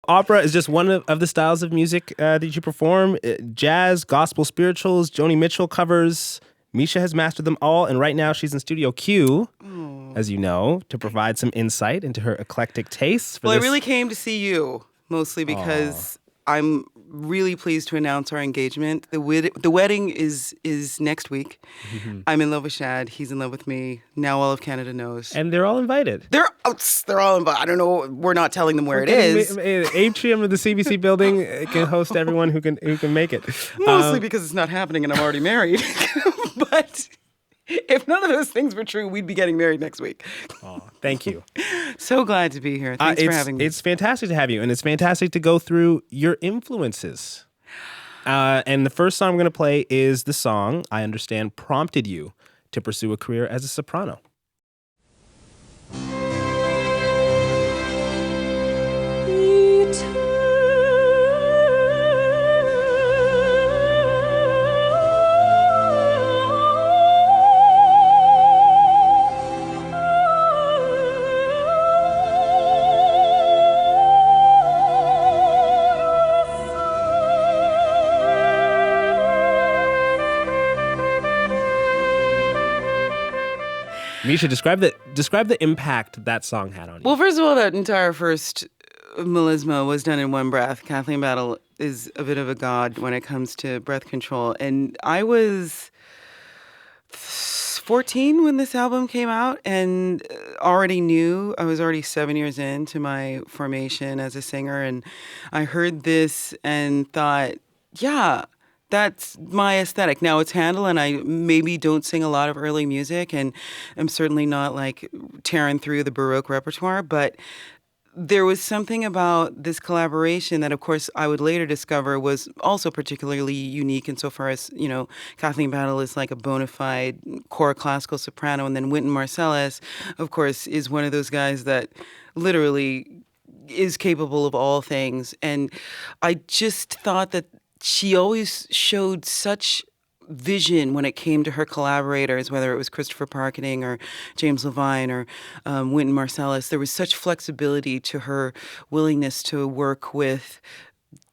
Opera is just one of the styles of music that you perform. Jazz, gospel, spirituals, Joni Mitchell covers. Measha has mastered them all, and right now she's in Studio Q, as you know, to provide some insight into her eclectic tastes. I really came to see you, mostly because I'm really pleased to announce our engagement. The wedding is next week. Mm-hmm. I'm in love with Shad. He's in love with me. Now all of Canada knows. And they're all invited. They're all invited. I don't know. We're not telling them where it is. Atrium of the CBC building can host everyone who can make it. Mostly because it's not happening and I'm already married. But if none of those things were true, we'd be getting married next week. Oh, thank you. So glad to be here. Thanks for having me. It's fantastic to have you, and it's fantastic to go through your influences. And the first song I'm going to play is the song I understand prompted you to pursue a career as a soprano. Measha, describe the impact that song had on you. Well, first of all, that entire first melisma was done in one breath. Kathleen Battle is a bit of a god when it comes to breath control. And I was 14 when this album came out and I was already 7 years into my formation as a singer. And I heard this and thought, yeah, that's my aesthetic. Now it's Handel, and I maybe don't sing a lot of early music, and I'm certainly not like tearing through the Baroque repertoire, but there was something about this collaboration that, of course, I would later discover was also particularly unique insofar as, Kathleen Battle is like a bona fide core classical soprano, and then Wynton Marsalis, of course, is one of those guys that literally is capable of all things. And I just thought that she always showed such vision when it came to her collaborators, whether it was Christopher Parkening or James Levine or Wynton Marsalis. There was such flexibility to her willingness to work with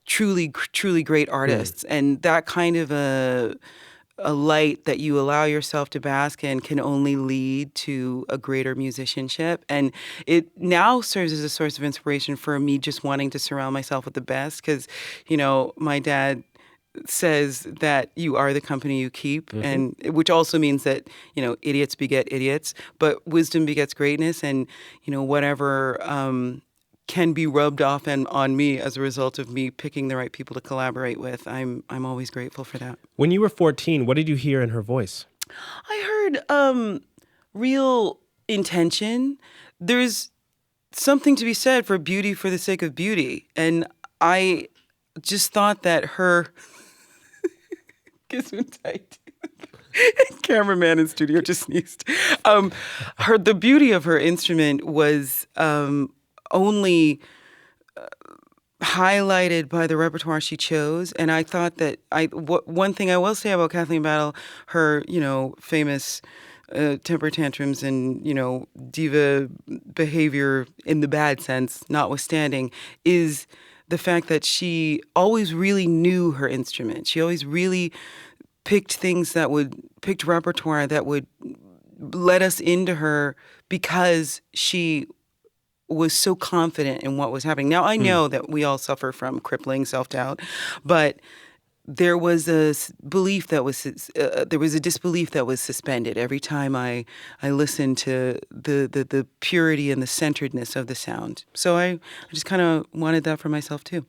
truly, truly great artists. And that kind of a light that you allow yourself to bask in can only lead to a greater musicianship. And it now serves as a source of inspiration for me just wanting to surround myself with the best because, my dad says that you are the company you keep, and which also means that, idiots beget idiots, but wisdom begets greatness, and, whatever can be rubbed off on me as a result of me picking the right people to collaborate with. I'm always grateful for that. When you were 14, what did you hear in her voice? I heard real intention. There's something to be said for beauty for the sake of beauty. And just thought that her cameraman in studio just sneezed. The beauty of her instrument was only highlighted by the repertoire she chose. And I thought that one thing I will say about Kathleen Battle, her, famous temper tantrums and, diva behavior in the bad sense, notwithstanding, is the fact that she always really knew her instrument. She always really picked repertoire that would let us into her because she was so confident in what was happening. Now, I know that we all suffer from crippling self-doubt, but there was a disbelief that was suspended every time I listened to the purity and the centeredness of the sound. So I just kind of wanted that for myself too.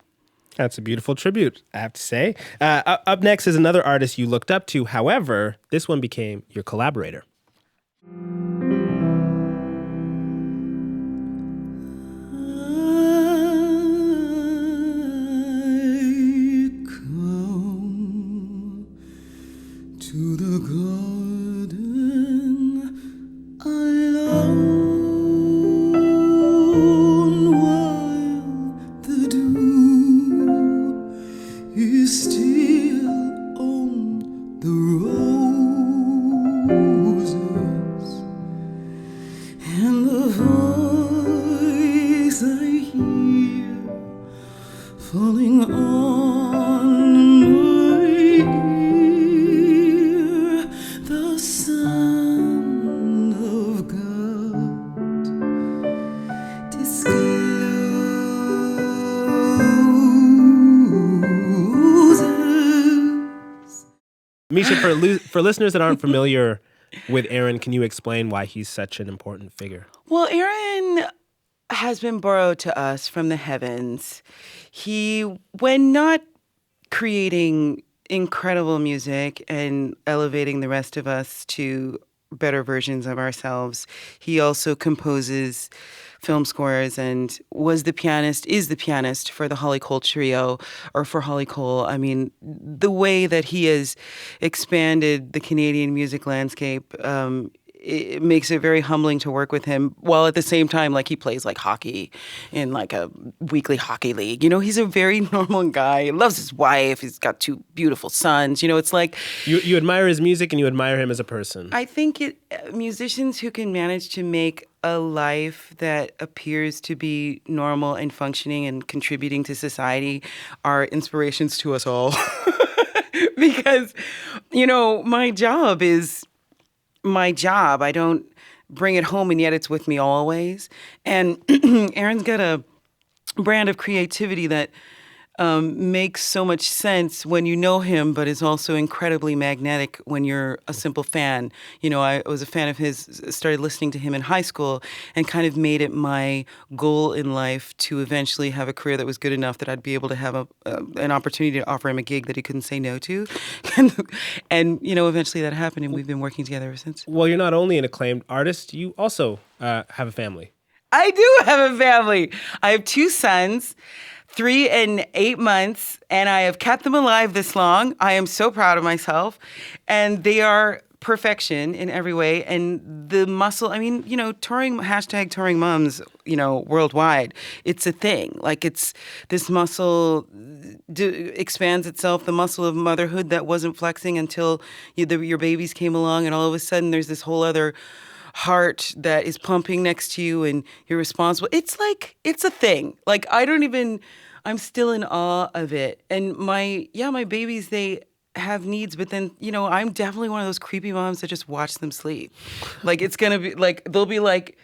That's a beautiful tribute, I have to say. Up next is another artist you looked up to. However, this one became your collaborator. To the garden alone while the dew is still on the roses, and the voice I hear falling on my ear, the Son of God discloses. Measha, for listeners that aren't familiar with Aaron, can you explain why he's such an important figure? Well, Aaron has been borrowed to us from the heavens. He, when not creating incredible music and elevating the rest of us to better versions of ourselves, he also composes film scores and is the pianist for the Holly Cole Trio, or for Holly Cole. I mean, the way that he has expanded the Canadian music landscape, it makes it very humbling to work with him, while at the same time, like, he plays like hockey in like a weekly hockey league. You know, he's a very normal guy. He loves his wife. He's got 2 beautiful sons. You know, it's like... You admire his music and you admire him as a person. I think musicians who can manage to make a life that appears to be normal and functioning and contributing to society are inspirations to us all. Because, you know, my job is my job. I don't bring it home, and yet it's with me always. And Aaron's got a brand of creativity that makes so much sense when you know him, but is also incredibly magnetic when you're a simple fan. You know, I was a fan of his, started listening to him in high school, and kind of made it my goal in life to eventually have a career that was good enough that I'd be able to have an opportunity to offer him a gig that he couldn't say no to. And you know, eventually that happened, and we've been working together ever since. Well, you're not only an acclaimed artist, you also have a family. I do have a family. I have 2 sons, 3 and 8 months, and I have kept them alive this long. I am so proud of myself. And they are perfection in every way. And the muscle, I mean, you know, touring moms, you know, worldwide, it's a thing. Like, it's this muscle expands itself, the muscle of motherhood that wasn't flexing until your babies came along, and all of a sudden there's this whole other heart that is pumping next to you, and you're responsible. It's like, it's a thing. Like, I'm still in awe of it. And my babies, they have needs, but then, you know, I'm definitely one of those creepy moms that just watch them sleep. Like, it's gonna be like, they'll be like,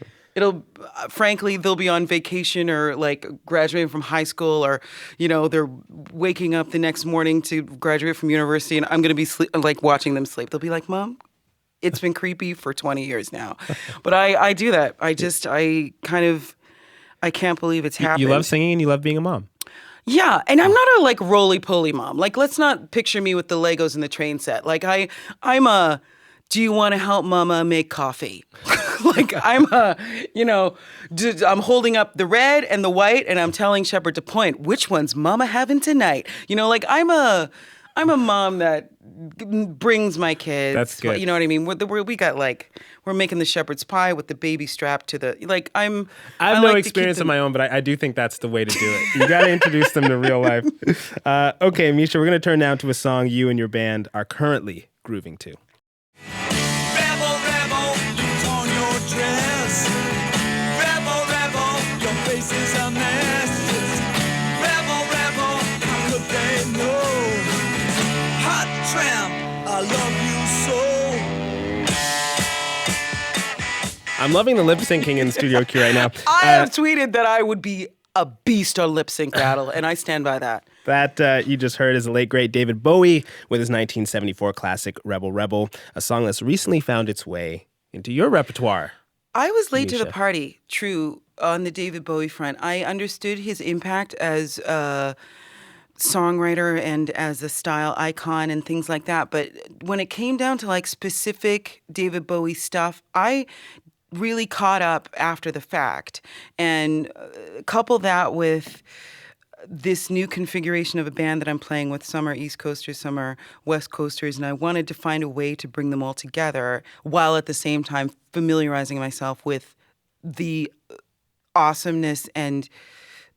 frankly, they'll be on vacation or like graduating from high school, or, you know, they're waking up the next morning to graduate from university, and I'm gonna be like watching them sleep. They'll be like, Mom, it's been creepy for 20 years now. But I do that. I can't believe it's happened. You love singing and you love being a mom. Yeah, and I'm not a like roly-poly mom. Like, let's not picture me with the Legos and the train set. Like, I'm a, do you want to help mama make coffee? Like, I'm a, you know, I'm holding up the red and the white, and I'm telling Shepard to point, which one's mama having tonight? You know, like, I'm a mom that brings my kids. That's good. You know what I mean? We're making the shepherd's pie with the baby strapped to the, like, I have like no experience of my own, but I do think that's the way to do it. You got to introduce them to real life. Okay, Measha, we're going to turn now to a song you and your band are currently grooving to. Rebel, rebel, you torn your dress. Rebel, rebel, your face is a mess. Rebel, rebel, how could they know? Hot tramp, I love you so. I'm loving the lip syncing in Studio Q right now. I have tweeted that I would be a beast on lip sync battle, and I stand by that. That you just heard is the late, great David Bowie with his 1974 classic Rebel Rebel, a song that's recently found its way into your repertoire. I was late to the Measha. party, true, on the David Bowie front. I understood his impact as a songwriter and as a style icon and things like that. But when it came down to like specific David Bowie stuff, I really caught up after the fact, and couple that with this new configuration of a band that I'm playing with. Some are East Coasters, some are West Coasters, and I wanted to find a way to bring them all together while at the same time familiarizing myself with the awesomeness and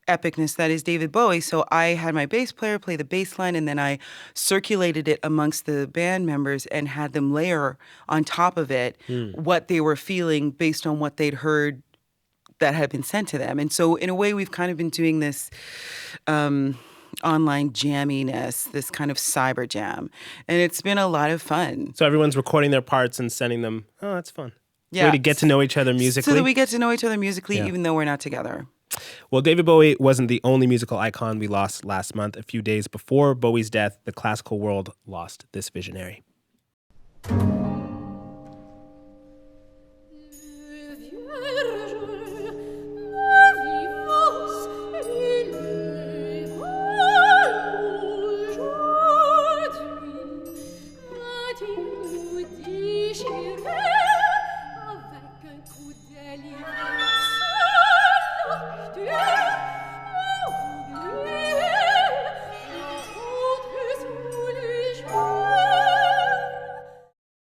epicness that is David Bowie. So I had my bass player play the bass line, and then I circulated it amongst the band members and had them layer on top of it what they were feeling based on what they'd heard that had been sent to them. And so in a way, we've kind of been doing this online jamminess, this kind of cyber jam. And it's been a lot of fun. So everyone's recording their parts and sending them. Oh, that's fun. Yeah. Way to get to know each other musically. So that we get to know each other musically, even though we're not together. Well, David Bowie wasn't the only musical icon we lost last month. A few days before Bowie's death, the classical world lost this visionary.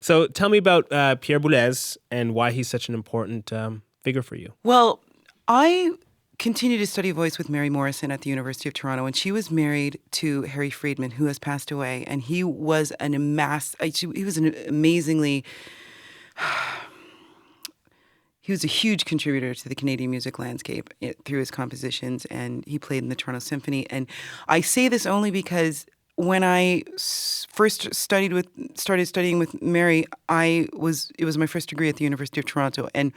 So tell me about Pierre Boulez and why he's such an important figure for you. Well, I continued to study voice with Mary Morrison at the University of Toronto, and she was married to Harry Friedman, who has passed away, and he was an amazingly... He was a huge contributor to the Canadian music landscape through his compositions, and he played in the Toronto Symphony. And I say this only because when I first started studying with Mary, it was my first degree at the University of Toronto, and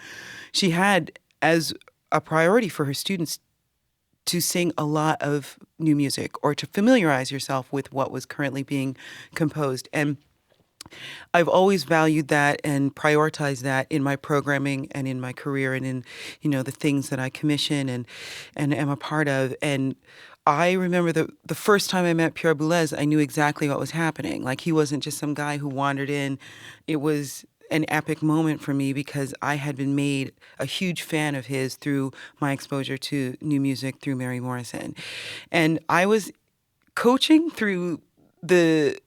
she had as a priority for her students to sing a lot of new music or to familiarize yourself with what was currently being composed. And I've always valued that and prioritized that in my programming and in my career and in, the things that I commission and am a part of. And I remember the first time I met Pierre Boulez, I knew exactly what was happening. Like, he wasn't just some guy who wandered in. It was an epic moment for me because I had been made a huge fan of his through my exposure to new music through Mary Morrison. And I was coaching through the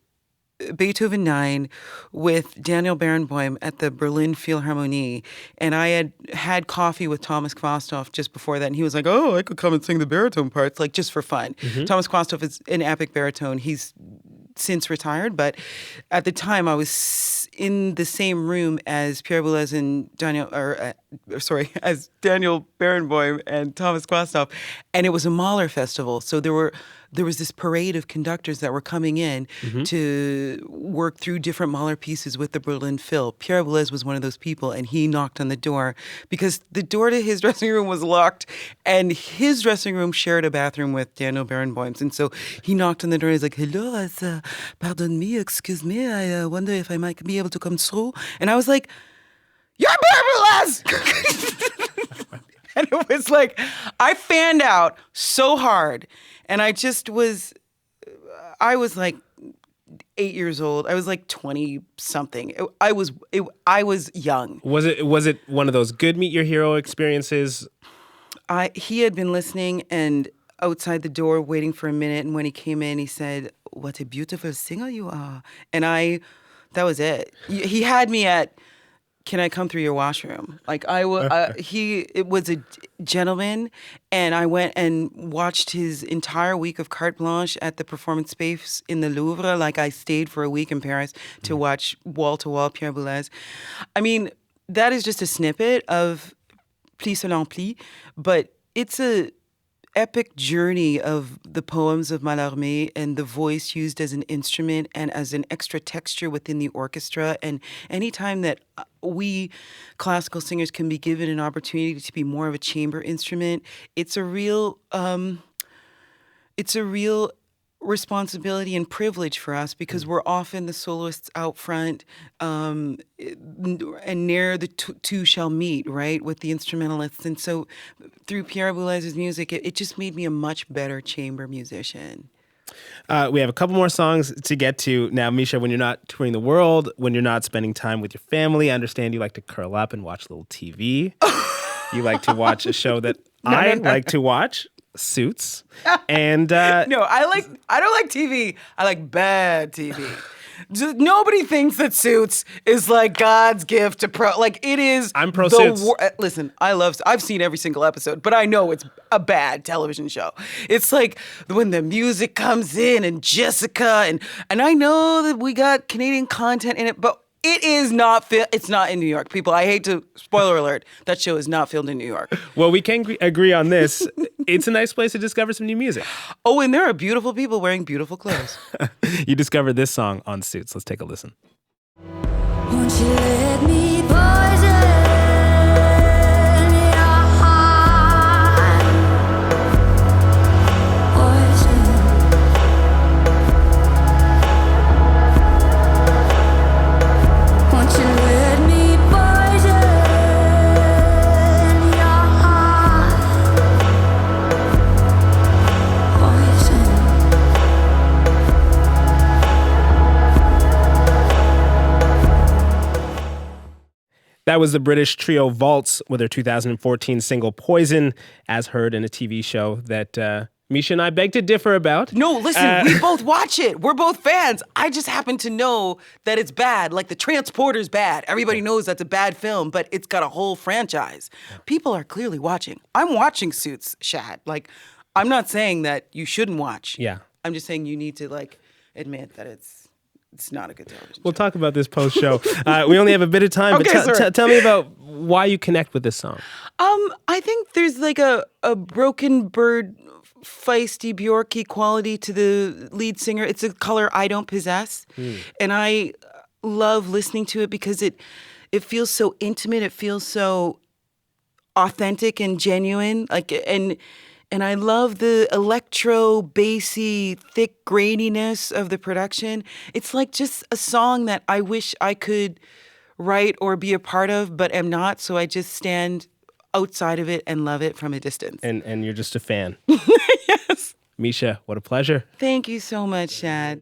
Beethoven 9 with Daniel Barenboim at the Berlin Philharmonie, and I had coffee with Thomas Kvastov just before that, and he was like, "Oh, I could come and sing the baritone parts, like, just for fun." Mm-hmm. Thomas Kvastov is an epic baritone. He's since retired, but at the time I was in the same room as Pierre Boulez and as Daniel Barenboim and Thomas Kvastov, and it was a Mahler festival, so there was this parade of conductors that were coming in to work through different Mahler pieces with the Berlin Phil. Pierre Boulez was one of those people, and he knocked on the door because the door to his dressing room was locked, and his dressing room shared a bathroom with Daniel Barenboim's. And so he knocked on the door. He's like, "Hello, pardon me, excuse me. I wonder if I might be able to come through." And I was like, "You're Pierre Boulez!" And it was like, I fanned out so hard. And I was like 8 years old. I was like 20 something. I was young. Was it one of those good meet your hero experiences? He had been listening and outside the door waiting for a minute. And when he came in, he said, "What a beautiful singer you are." And that was it. He had me at, "Can I come through your washroom?" Like, it was a gentleman, and I went and watched his entire week of Carte Blanche at the performance space in the Louvre. Like, I stayed for a week in Paris to watch wall-to-wall Pierre Boulez. I mean, that is just a snippet of Pli selon Pli, but it's a epic journey of the poems of Mallarmé and the voice used as an instrument and as an extra texture within the orchestra. And anytime that we classical singers can be given an opportunity to be more of a chamber instrument, it's a real responsibility and privilege for us because we're often the soloists out front, and ne'er the two shall meet, right, with the instrumentalists. And so through Pierre Boulez's music, it just made me a much better chamber musician. We have a couple more songs to get to. Now, Measha, when you're not touring the world, when you're not spending time with your family, I understand you like to curl up and watch a little TV. You like to watch a show that I like to watch, Suits. And no, I don't like TV. I like bad TV. Nobody thinks that Suits is like God's gift to pro. Like, it is. I'm pro Suits. Listen, I've seen every single episode, but I know it's a bad television show. It's like when the music comes in and Jessica and I know that we got Canadian content in it, but It is not it's not in New York. People, I hate to, spoiler alert, that show is not filmed in New York. Well, we can agree on this. It's a nice place to discover some new music. Oh, and there are beautiful people wearing beautiful clothes. You discovered this song on Suits. Let's take a listen. Won't you let me poison your heart? Poison. Won't you let me poison your heart? Poison. That was the British trio Vaults with their 2014 single Poison, as heard in a TV show that Measha and I beg to differ about. No, listen, we both watch it. We're both fans. I just happen to know that it's bad. Like The Transporter's bad. Everybody knows that's a bad film, but it's got a whole franchise. People are clearly watching. I'm watching Suits, Shad. Like, I'm not saying that you shouldn't watch. Yeah. I'm just saying you need to, like, admit that it's not a good television We'll show. talk about this post-show. We only have a bit of time, Okay, but sorry. tell me about why you connect with this song. I think there's like a broken bird, feisty Bjorky quality to the lead singer. It's a color I don't possess. And I love listening to it because it feels so intimate. It feels so authentic and genuine. And I love the electro, bassy, thick graininess of the production. It's like just a song that I wish I could write or be a part of, but am not. So I just stand outside of it and love it from a distance. And you're just a fan. Yes. Measha, what a pleasure. Thank you so much, Shad.